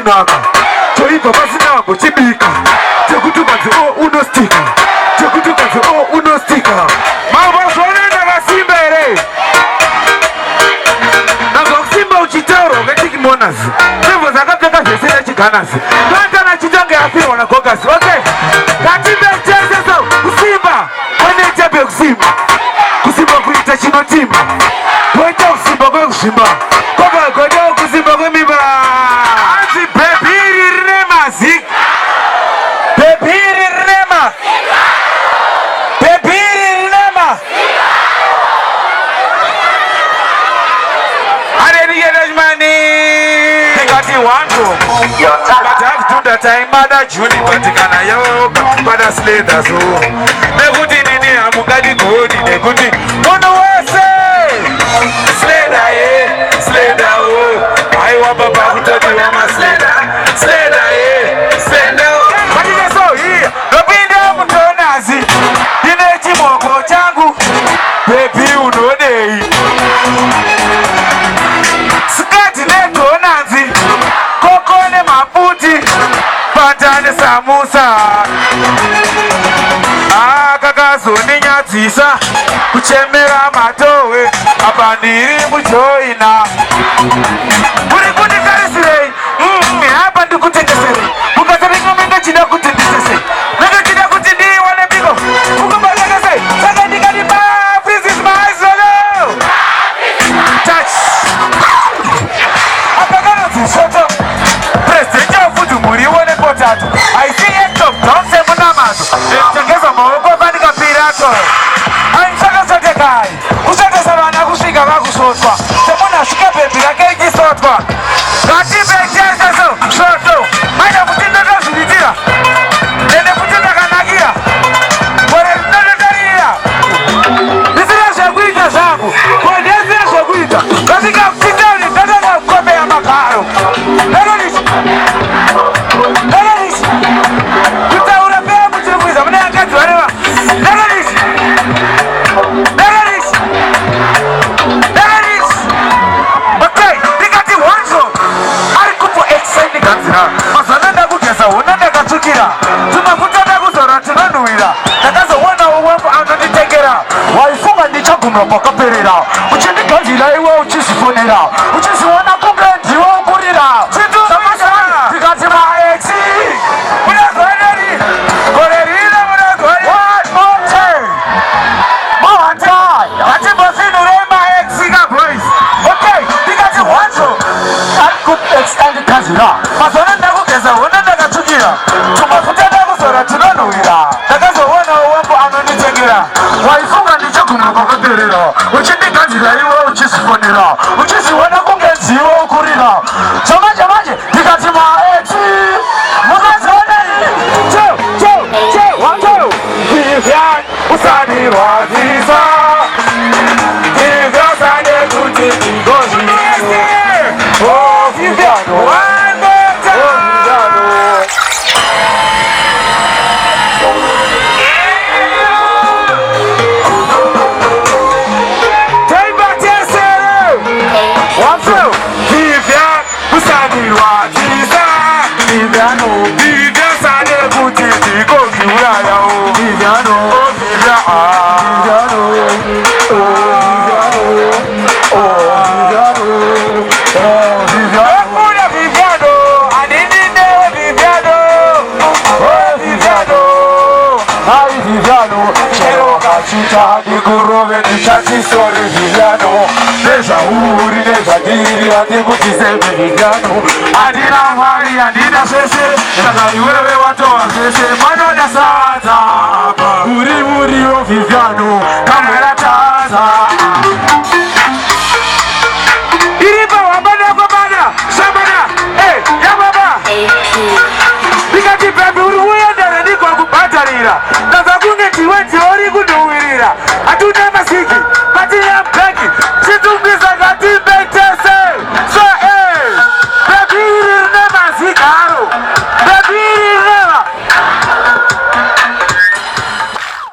chinaka toibva pasina kuchibika tekutukanzi unostika tekutukanzi unostika mavazonenda kasimba here nazva kusimba uchitaura ukatikimonazi tembo dzakapfeka zvese nechiganasi toatana chitonge afirwa nagogasi okay katimbeteseso kusimba kwenetepe kusimba kusimba kuita chinotimba koita kusimba kwekuzvimba kobagoda kusimba kwemimba anzi bhebhiri rine maziki bhebhiri rinema bhebhiri rinema areniyedashmani tikati wantu batavitunda taimada juni patikana yoga bada sledazo nekuti nini hamungadi godi nekuti munhu wese sleda ye sleda o aiwa baba kutoti wamasleda sleda ye sleda o patikeso hiya nopinda mutonazi ine chimoko changu bebi unodei skati negonanzi koko nemaputi patane samusa akakazoninyadzisa kuchemera matowe apa ndiri mujoina uri kundikarisirei apa ndikutengeserei mukasaringomenga chida kuti ndisesei nenge chida kuti ndiiwane mbiko ukumbatekesei saka ndikati mafrisis maizolo touch apakanodzishoto presidenti wafuti murione potato aisiyeto donse munamazo tengeza maoko panikapirato aisakasotekai kusotesa vana kusvika vakusotwa semuna asvika bhebhi rake richisotwa ngatibeteseso svoto maida kuti ndotozviitira ende kuti ndakanakira gore rinototarira ndisina zvekuita zvangu kodesina zvekuita kasvika kutitauri ndatanga kukopeya magaro ndakadisi kutaura pea muchiri kuiza mune akadzi vareva ndakadisi okay ndikati wanzo ari kupo exciting ganzira mazana ndakugeza huna ndakatsukira tumafuta ndakuzora tinonhuhwira ndakazoonawo wangu anonditengera waifunga ndichaguma kwakaperera uchindiganzira iwe uchizvifonera uchiziona kunge ndiwe ukurira ndikati maexi munagoneri gore rino munagori atimbozvinurei maexi kaboys okay ndikati wanzo ari kuextandikazira mazona ndakugeza huna ndakatsukira tumafuta ndakuzora tinonhuhwira ndakazoonawo wangu anonditengera waifunga ndichaguma kwakaperera uchindiganzira iwe uchizvifonera uchiziona kunge ndiwe ukurira chamanje manje ndikati maexi mukazionei wanzo vivyan usandirwadzisa ivyasane kuti ndingozvii vivyano ndikurove ndichatisori Viviano nezvauri nezvadiri handikutize Viviano handina mari handina zvese saka iwewe watova zvese manoda sadza uri muriwo Viviano kamaratadza iripa wabadakobada shabada yababa ndikati bhebi uri uendere ndigwa kubhadharira ndabva kunge ndiwe ndiori